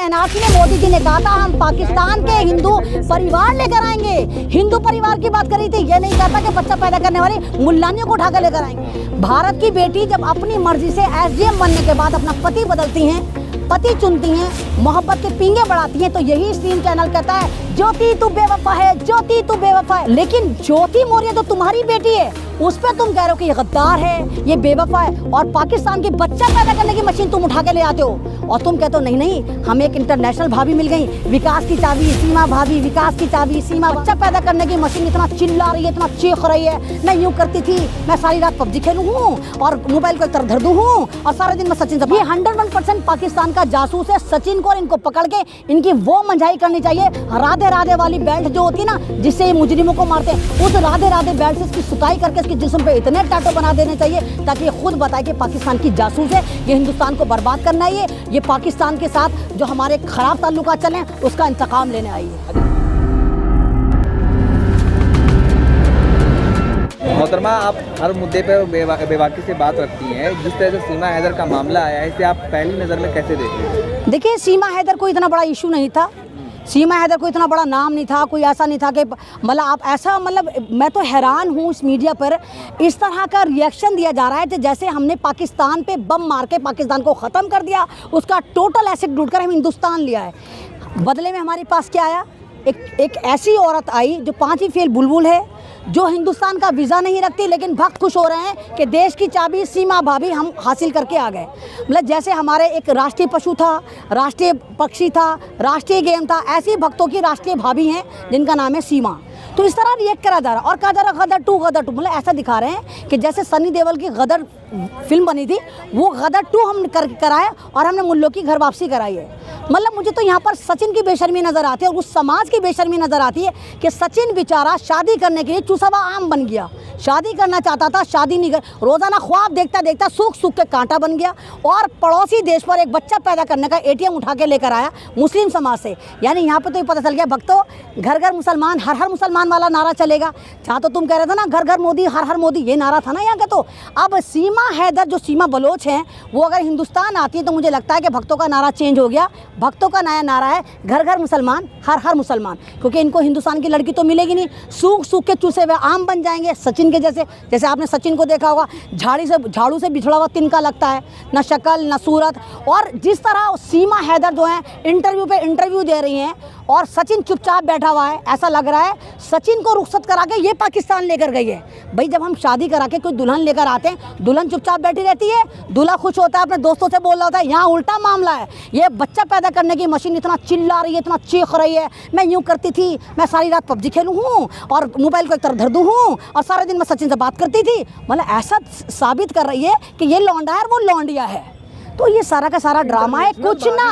NRC में मोदी जी ने कहा था हम पाकिस्तान के हिंदू परिवार लेकर आएंगे। हिंदू परिवार की बात करी थी, ये नहीं कहता कि बच्चा पैदा करने वाली मुल्लानियों को उठाकर लेकर आएंगे। भारत की बेटी जब अपनी मर्जी से एसडीएम बनने के बाद अपना पति बदलती हैं, पति चुनती हैं, मोहब्बत के पींगे बढ़ाती हैं, तो यही स्ट्रीम चैनल कहता है ज्योति तू बेवफा है, ज्योति तू बेवफा है। लेकिन ज्योति मौर्य तो तुम्हारी बेटी है, उस पर तुम कह रहे हो कि ये गद्दार है, ये बेवफा है, और पाकिस्तान की बच्चा पैदा करने की मशीन तुम उठा के ले आते हो और तुम कहते हो नहीं नहीं हमें एक इंटरनेशनल भाभी मिल गई, विकास की चाबी सीमा भाभी, विकास की चाबी सीमा। बच्चा पैदा करने की मशीन इतना चिल्ला रही है, इतना चीख रही है, मैं यूँ करती थी, मैं सारी रात पबजी खेलूँ हूँ और मोबाइल को एक तरफ धर दूँ हूँ और सारे दिन मैं सचिन से। ये 101% पाकिस्तान का जासूस है सचिन को, और इनको पकड़ के इनकी वो मंझाई करनी चाहिए। राधे राधे वाली बेल्ट जो होती है ना जिससे ये मुजरिमों को मारते हैं, उस राधे राधे बेल्ट से इसकी सुताई करके इसके जिस्म पे इतने टैटू बना देने चाहिए ताकि ये खुद बताए कि पाकिस्तान की जासूस है, ये हिंदुस्तान को बर्बाद करना है, ये पाकिस्तान के साथ जो हमारे खराब ताल्लुकात चले हैं उसका इंतकाम लेने आई है। मोहतरमा, आप हर मुद्दे पर बेबाकी से बात रखती हैं। जिस तरह से सीमा हैदर का मामला आया है, इसे आप पहली नज़र में कैसे देखते हैं? देखिए, सीमा हैदर कोई इतना बड़ा इशू नहीं था, सीमा हैदर कोई इतना बड़ा नाम नहीं था, कोई ऐसा नहीं था कि मतलब आप ऐसा, मतलब मैं तो हैरान हूँ इस मीडिया पर इस तरह का रिएक्शन दिया जा रहा है जैसे हमने पाकिस्तान पे बम मार के पाकिस्तान को ख़त्म कर दिया, उसका टोटल एसेट लूट कर हम हिंदुस्तान लिया है। बदले में हमारे पास क्या आया? एक ऐसी औरत आई जो 5वीं फेल बुलबुल है, जो हिंदुस्तान का वीज़ा नहीं रखती, लेकिन भक्त खुश हो रहे हैं कि देश की चाबी सीमा भाभी हम हासिल करके आ गए। मतलब जैसे हमारे एक राष्ट्रीय पशु था, राष्ट्रीय पक्षी था, राष्ट्रीय गेम था, ऐसी भक्तों की राष्ट्रीय भाभी हैं जिनका नाम है सीमा। तो इस तरह रिएक्ट करा जा रहा और कहा जा रहा गदर टू, मतलब ऐसा दिखा रहे हैं कि जैसे सनी देओल की गदर फिल्म बनी थी, वो गदर 2 हम कराए और हमने मुल्लों की घर वापसी कराई है। मतलब मुझे तो यहाँ पर सचिन की बेशर्मी नज़र आती है और उस समाज की बेशर्मी नज़र आती है कि सचिन बेचारा शादी करने के लिए चूसवा आम बन गया, शादी करना चाहता था, शादी नहीं कर, रोज़ाना ख्वाब देखता देखता सूख सूख के कांटा बन गया और पड़ोसी देश पर एक बच्चा पैदा करने का ATM उठा के लेकर आया मुस्लिम समाज से। यानी यहाँ पर तो ये पता चल गया भक्तों, घर घर मुसलमान, हर हर मुसलमान वाला नारा चलेगा। जहाँ तो तुम कह रहे थे ना घर घर मोदी, हर हर मोदी, ये नारा था ना यहाँ का। तो अब सीमा हैदर जो सीमा बलोच हैं, वो अगर हिंदुस्तान आती है तो मुझे लगता है कि भक्तों का नारा चेंज हो गया। भक्तों का नया नारा है घर घर मुसलमान, हर हर मुसलमान, क्योंकि इनको हिंदुस्तान की लड़की तो मिलेगी नहीं, सूख सूख के चूसे हुए आम बन जाएंगे सचिन के जैसे। जैसे आपने सचिन को देखा होगा, झाड़ू से बिछड़ा हुआ तिनका लगता है, न शक्ल न सूरत। और जिस तरह सीमा हैदर जो है इंटरव्यू पे इंटरव्यू दे रही हैं और सचिन चुपचाप बैठा हुआ है, ऐसा लग रहा है सचिन को रुखसत करा के ये पाकिस्तान लेकर गई है। भाई जब हम शादी करा के कोई दुल्हन लेकर आते हैं, दुल्हन चुपचाप बैठी रहती है, दूल्हा खुश होता है, अपने दोस्तों से बोल रहा होता है। यहाँ उल्टा मामला है, ये बच्चा पैदा करने की मशीन इतना चिल्ला रही है, इतना चीख रही है, मैं यूँ करती थी, मैं सारी रात पबजी खेलूँ हूँ और मोबाइल को एक तरफ धर दूँ हूँ और सारे दिन मैं सचिन से बात करती थी। मतलब ऐसा साबित कर रही है कि ये लौंडा है और वो लौंडिया है। तो ये सारा का सारा ड्रामा है, कुछ ना।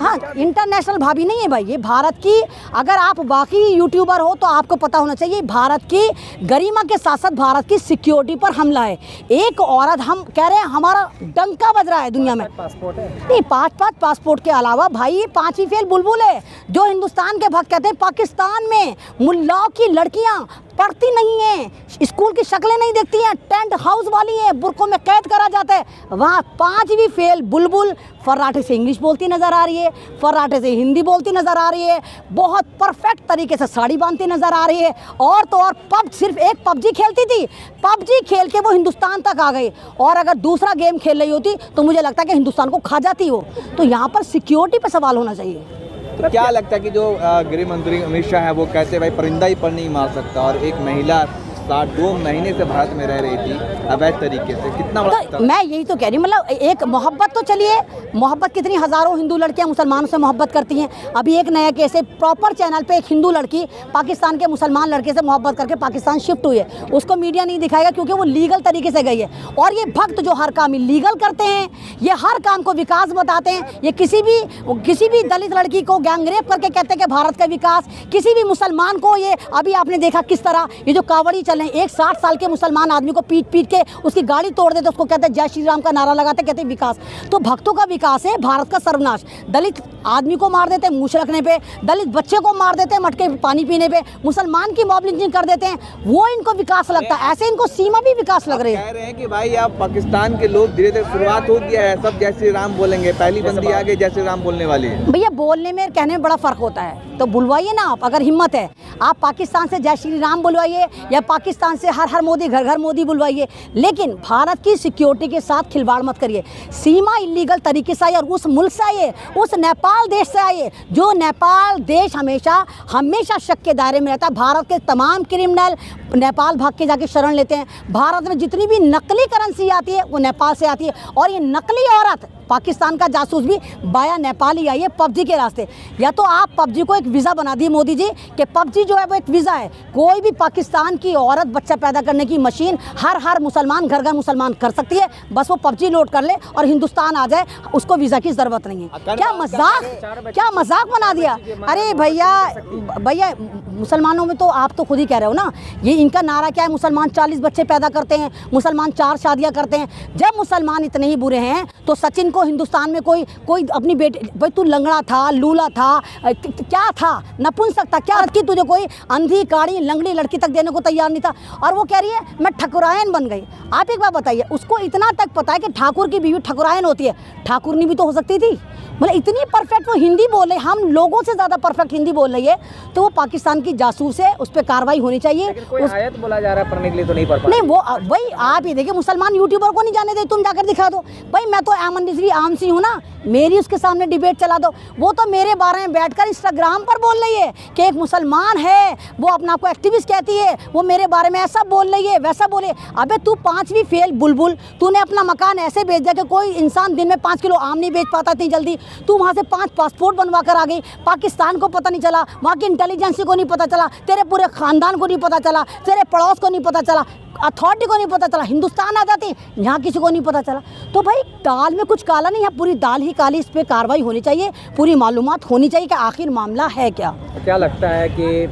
हाँ, इंटरनेशनल भाभी नहीं है भाई, ये भारत की, अगर आप बाकी यूट्यूबर हो तो आपको पता होना चाहिए, भारत की गरिमा के साथ साथ भारत की सिक्योरिटी पर हमला है। एक औरत, हम कह रहे हैं हमारा डंका बज रहा है दुनिया में, नहीं 5 पासपोर्ट के अलावा भाई ये 5वीं फेल बुलबुल है। जो हिंदुस्तान के भक्त कहते हैं पाकिस्तान में मुल्लाओं की लड़कियाँ पढ़ती नहीं है, स्कूल की शक्लें नहीं देखती हैं, टेंट हाउस वाली हैं, बुरकों में कैद करा जाता है। वहाँ 5वीं फेल बुलबुल फर्राटे से इंग्लिश बोलती नज़र आ रही है, फर्राटे से हिंदी बोलती नज़र आ रही है, बहुत परफेक्ट तरीके से साड़ी बांधती नज़र आ रही है। और तो और सिर्फ एक पबजी खेलती थी, पबजी खेल के वो हिंदुस्तान तक आ गई, और अगर दूसरा गेम खेल रही होती तो मुझे लगता है कि हिंदुस्तान को खा जाती हो। तो यहाँ पर सिक्योरिटी पर सवाल होना चाहिए। तो क्या लगता है कि जो गृह मंत्री अमित शाह है वो कहते हैं भाई परिंदा ही पर नहीं मार सकता, और एक महिला 2 महीने से भारत में रह रही थी अवैध तरीके से, कितना बड़ा तो मैं यही तो कह रही हूँ, मतलब एक मोहब्बत तो चलिए, मोहब्बत कितनी हज़ारों हिंदू लड़कियाँ मुसलमानों से मोहब्बत करती हैं। अभी एक नया केस है, प्रॉपर चैनल पे एक हिंदू लड़की पाकिस्तान के मुसलमान लड़के से मोहब्बत करके पाकिस्तान शिफ्ट हुई है। उसको मीडिया नहीं दिखाएगा क्योंकि वो लीगल तरीके से गई है। और ये भक्त जो हर काम लीगल करते हैं, ये हर काम को विकास बताते हैं, ये किसी भी दलित लड़की को गैंगरेप करके कहते हैं कि भारत का विकास, किसी भी मुसलमान को, ये अभी आपने देखा किस तरह ये जो कांवड़ी चल रहे हैं। एक 60 साल के मुसलमान आदमी को पीट पीट के उसकी गाड़ी तोड़ देते, उसको कहते हैं जय श्री राम का नारा लगाते, कहते हैं विकास। तो भक्तों का विकास है, भारत का सर्वनाश। दलित आदमी को मार देते हैं मूछ रखने पे, दलित बच्चे को मार देते हैं मटके पानी पीने पे, मुसलमान की मॉब लिंचिंग कर देते हैं, वो इनको विकास लगता है। ऐसे इनको सीमा भी विकास लग रही है। कह रहे हैं कि भाई अब पाकिस्तान के लोग धीरे धीरे शुरुआत हो गया है, सब जय श्री राम बोलेंगे, पहली बंदी आगे जय श्री राम बोलने वाली है। भैया बोलने में कहने में बड़ा फर्क होता है, तो बुलवाइए ना आप, अगर हिम्मत है आप पाकिस्तान से जय श्री राम बुलवाइए या पाकिस्तान से हर हर मोदी घर घर मोदी बुलवाइए, लेकिन भारत की सिक्योरिटी के साथ खिलवाड़ मत करिए। सीमा इलीगल तरीके से आई और उस मुल्क से आइए, उस नेपाल देश से आइए, जो नेपाल देश हमेशा हमेशा शक के दायरे में रहता है। भारत के तमाम क्रिमिनल नेपाल भाग के जाके शरण लेते हैं। भारत में जितनी भी नकली करेंसी आती है वो नेपाल से आती है, और ये नकली औरत पाकिस्तान का जासूस भी बाया नेपाल ही आई है पबजी के रास्ते। या तो आप पबजी को एक वीज़ा बना दिए मोदी जी कि पबजी जो है वो एक वीज़ा है, कोई भी पाकिस्तान की औरत बच्चा पैदा करने की मशीन हर मुसलमान घर घर मुसलमान कर सकती है, बस वो पबजी लोड कर ले और हिंदुस्तान आ जाए, उसको वीज़ा की ज़रूरत नहीं है। क्या मजाक बना दिया। अरे भैया मुसलमानों में तो आप तो खुद ही कह रहे हो ना, ये इनका नारा क्या है, मुसलमान 40 बच्चे पैदा करते हैं, मुसलमान 4 शादियां करते हैं। जब मुसलमान इतने ही बुरे हैं तो सचिन को हिंदुस्तान में कोई अपनी बेटी, भाई तू लंगड़ा था, लूला था, क्या था, नपुंसक था, क्या कि तुझे कोई अंधी काड़ी लंगड़ी लड़की तक देने को तैयार नहीं था, और वो कह रही है मैं ठकुरायन बन गई। आप एक बात बताइए, उसको इतना तक पता है कि ठाकुर की बीवी ठकुरायन होती है, ठाकुरनी भी तो हो सकती थी। मतलब इतनी परफेक्ट वो हिंदी बोले, हम लोगों से ज़्यादा परफेक्ट हिंदी बोल रही है, तो वो पाकिस्तान की जासूस है, उस पर कार्रवाई होनी चाहिए। कोई आयत बोला जा रहा है पढ़ने के लिए तो नहीं पढ़ पा। नहीं वो भाई आप ही देखिए, मुसलमान यूट्यूबर को नहीं जाने दे, तुम जाकर दिखा दो। भाई मैं तो अमन रिजवी आम सी हूँ ना, मेरी उसके सामने डिबेट चला दो। वो तो मेरे बारे में बैठकर इंस्टाग्राम पर बोल रही है कि एक मुसलमान है, वो अपना को एक्टिविस्ट कहती है, वो मेरे बारे में ऐसा बोल रही है वैसा बोले। अबे तू 5वीं फेल बुलबुल, तूने अपना मकान ऐसे बेच दिया कि कोई इंसान दिन में 5 किलो आम नहीं बेच पाता इतनी जल्दी। तू वहाँ से 5 पासपोर्ट बनवा कर आ गई, पाकिस्तान को पता नहीं चला, वहाँ की इंटेलिजेंस को नहीं पता चला, तेरे पूरे खानदान को नहीं पता चला, तेरे पड़ोस को नहीं पता चला, अथॉरिटी को नहीं पता चला, हिंदुस्तान आ जाती यहाँ किसी को नहीं पता चला। तो भाई दाल में कुछ काला नहीं है, पूरी दाल ही काली। इस पर कार्रवाई होनी चाहिए, पूरी मालूमात होनी चाहिए कि आखिर मामला है क्या। क्या लगता है कि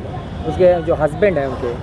उसके जो हस्बैंड हैं उनके,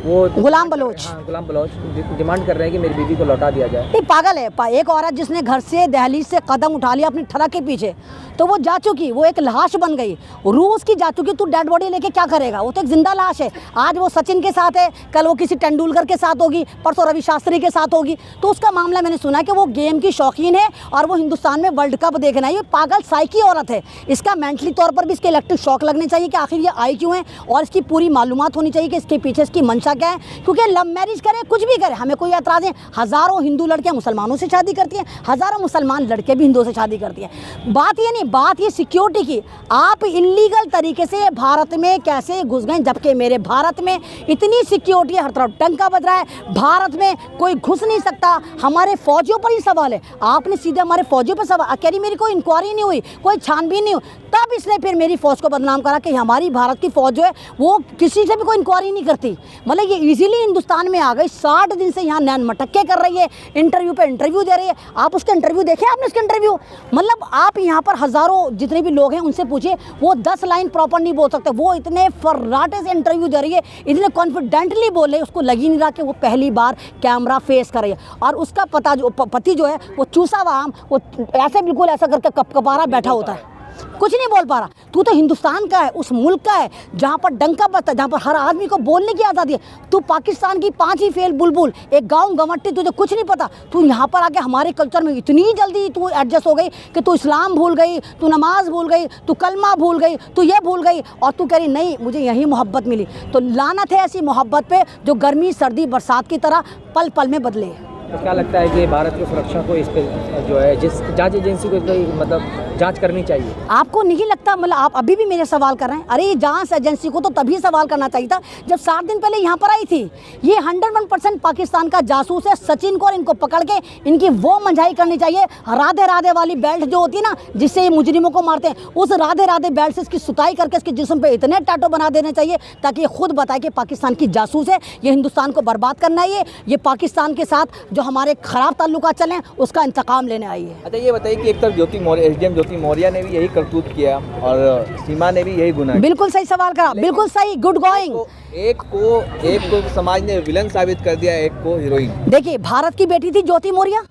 वो गुलाम बलोच, हाँ, गुलाम बलोच डिमांड कर रहे हैं कि मेरी बीवी को लौटा दिया जाए। नहीं पागल है, एक औरत जिसने घर से दहलीज से कदम उठा लिया अपनी ठरक के पीछे, तो वो जा चुकी, वो एक लाश बन गई, रूस की जा चुकी। तू डेड बॉडी लेके क्या करेगा, वो तो एक जिंदा लाश है। आज वो सचिन के साथ है, कल वो किसी तेंदुलकर के साथ होगी, परसों रवि शास्त्री के साथ होगी। तो उसका मामला मैंने सुना है कि वो गेम की शौकीन है और वो हिंदुस्तान में वर्ल्ड कप देखना है। ये पागल साइकी औरत है, इसका मेंटली तौर पर भी इसके इलेक्ट्रिक शॉक लगने चाहिए कि आखिर ये आई क्यों है, और इसकी पूरी मालूमात होनी चाहिए कि इसके पीछे इसकी मंशा क्या है। क्योंकि लव मैरिज करे, कुछ भी करे, हमें कोई एतराज़ नहीं। हज़ारों हिंदू लड़कियां मुसलमानों से शादी करती हैं, हज़ारों मुसलमान लड़के भी हिंदुओं से शादी करती हैं। बात ये नहीं, बात ये सिक्योरिटी की। आप इलीगल तरीके से भारत में कैसे घुस गए, जबकि मेरे भारत में इतनी सिक्योरिटी है, हर तरफ डंका बज रहा है, भारत में कोई घुस नहीं सकता। हमारे फौजियों पर ही सवाल है, आपने सीधे हमारे फौजियों पर सवाल, कह रही मेरी कोई इंक्वायरी नहीं हुई, कोई छानबीन नहीं हुई, तब इसने फिर मेरी फ़ौज को बदनाम करा कि हमारी भारत की फ़ौज जो है वो किसी से भी कोई इंक्वायरी नहीं करती। मतलब ये इजीली हिंदुस्तान में आ गई, 60 दिन से यहाँ नैन मटक्के कर रही है, इंटरव्यू पे इंटरव्यू दे रही है। आप उसके इंटरव्यू देखे, आपने उसके इंटरव्यू, मतलब आप यहाँ पर हज़ारों जितने भी लोग हैं उनसे पूछिए, वो 10 लाइन प्रॉपर नहीं बोल सकते। वो इतने फर्राटे से इंटरव्यू दे रही है, इतने कॉन्फिडेंटली बोल रही है, उसको लग ही नहीं रहा कि वो पहली बार कैमरा फेस कर रही है। और उसका पति जो है वो चूसा हुआ आम, वो ऐसे बिल्कुल ऐसा करके कपकपा बैठा होता है, कुछ नहीं बोल पा रहा। तू तो हिंदुस्तान का है, उस मुल्क का है जहाँ पर डंका बजता है, जहाँ पर हर आदमी को बोलने की आज़ादी है। तू पाकिस्तान की 5वीं फेल बुलबुल, एक गाँव गंवट्टी, तुझे कुछ नहीं पता। तू यहाँ पर आके हमारे कल्चर में इतनी जल्दी तू एडजस्ट हो गई कि तू इस्लाम भूल गई, तू नमाज भूल गई, तू कलमा भूल गई, तू ये भूल गई, और तू कह रही नहीं मुझे यही मोहब्बत मिली। तो लानत है ऐसी मोहब्बत पे जो गर्मी सर्दी बरसात की तरह पल पल में बदले। तो क्या लगता है कि भारत की सुरक्षा को इस पर जो है जिस जांच एजेंसी को मतलब जांच करनी चाहिए? आपको नहीं लगता, मतलब आप अभी भी मेरे सवाल कर रहे हैं? अरे जांच एजेंसी को तो तभी सवाल करना चाहिए था जब 7 दिन पहले यहाँ पर आई थी। ये 101% पाकिस्तान का जासूस है सचिन को, और इनको पकड़ के इनकी वो मंझाई करनी चाहिए। राधे राधे वाली बेल्ट जो होती है ना जिससे ये मुजरिमों को मारते हैं, उस राधे राधे बेल्ट से इसकी सुताई करके इसके जिस्म पे इतने टैटू बना देने चाहिए ताकि ये खुद बताए कि पाकिस्तान की जासूस है, ये हिंदुस्तान को बर्बाद करना है, ये पाकिस्तान के साथ जो हमारे खराब ताल्लुकात चले उसका इंतकाम लेने आई है। अच्छा ये बताइए कि एक तरफ ज्योति मौर्य, एसडीएम ज्योति मौर्य ने भी यही करतूत किया और सीमा ने भी यही गुनाह किया। बिल्कुल सही सवाल करा, बिल्कुल सही, गुड गोइंग। एक को समाज ने विलन साबित कर दिया, एक को हीरोइन। देखिए, भारत की बेटी थी ज्योति मौर्य।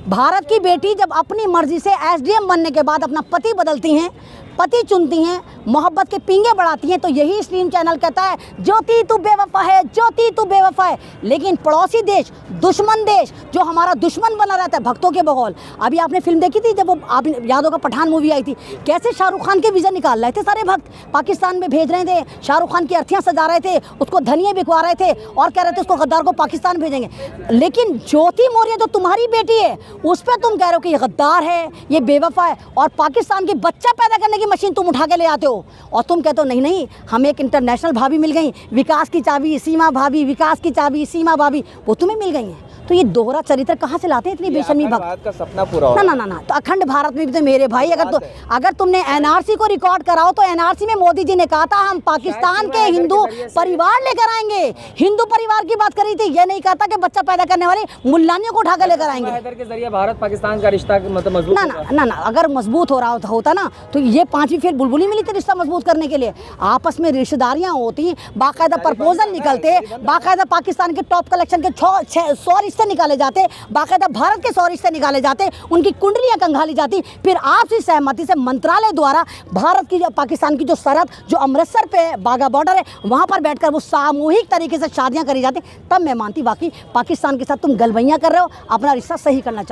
भारत की बेटी जब अपनी मर्जी से एसडीएम बनने के बाद अपना पति बदलती हैं, पति चुनती हैं, मोहब्बत के पींगे बढ़ाती हैं, तो यही स्ट्रीम चैनल कहता है ज्योति तू बेवफा है, ज्योति तू बेवफा है। लेकिन पड़ोसी देश, दुश्मन देश जो हमारा दुश्मन बना रहता है भक्तों के बगौल। अभी आपने फिल्म देखी थी जब वो, आपने याद होगा, पठान मूवी आई थी, कैसे शाहरुख खान के वीज़ा निकाल रहे थे सारे भक्त, पाकिस्तान में भेज रहे थे, शाहरुख खान की अर्थियाँ सजा रहे थे, उसको धनिये बिकवा रहे थे और कह रहे थे उसको गद्दार को पाकिस्तान भेजेंगे। लेकिन ज्योति मौर्य जो तुम्हारी बेटी है, उस पर तुम कह रहे हो कि ये गद्दार है, ये बेवफा है, और पाकिस्तान की बच्चा पैदा करने की मशीन तुम उठा के ले आते हो और तुम कहते हो नहीं नहीं, हमें एक इंटरनेशनल भाभी मिल गई, विकास की चाबी सीमा भाभी, विकास की चाबी सीमा भाभी, वो तुम्हें मिल गई हैं। तो ये दोहरा चरित्र कहाँ से लाते हैं इतनी बेशर्मी भक्त? भारत का सपना पूरा हो। ना, तो अखंड भारत में भी तो मेरे भाई, अगर तुमने एनआरसी को रिकॉर्ड कराओ तो एनआरसी में मोदी जी ने कहा था हम पाकिस्तान के हिंदू परिवार लेकर आएंगे, हिंदू परिवार की बात करी थी, ये नहीं कहा था कि बच्चा पैदा करने वाले मुल्लानियों को उठा कर लेकर आएंगे। हैदर के जरिए भारत पाकिस्तान का रिश्ता मतलब मजबूत ना, अगर मजबूत हो रहा होता ना तो ये 5वीं फेल बुलबुल ही मिली थी रिश्ता मजबूत करने के लिए। आपस में रिश्तेदारियां होती, बाकायदा प्रपोजल निकलते, बाकायदा पाकिस्तान के टॉप कलेक्शन के 100 रिश्ते निकाले जाते, बाकायदा भारत के 100 रिश्ते निकाले जाते, उनकी कुंडलियां कंघाली जाती, फिर आपसी सहमति से मंत्रालय द्वारा भारत की पाकिस्तान की जो सरहद, जो अमृतसर पे बाघा बॉर्डर है, वहाँ पर बैठकर वो सामूहिक तरीके से शादियाँ करी जाती। तब मैं मानती वाकई पाकिस्तान के साथ तुम गलबैयाँ कर रहे हो, अपना रिश्ता सही करना चाहते हो।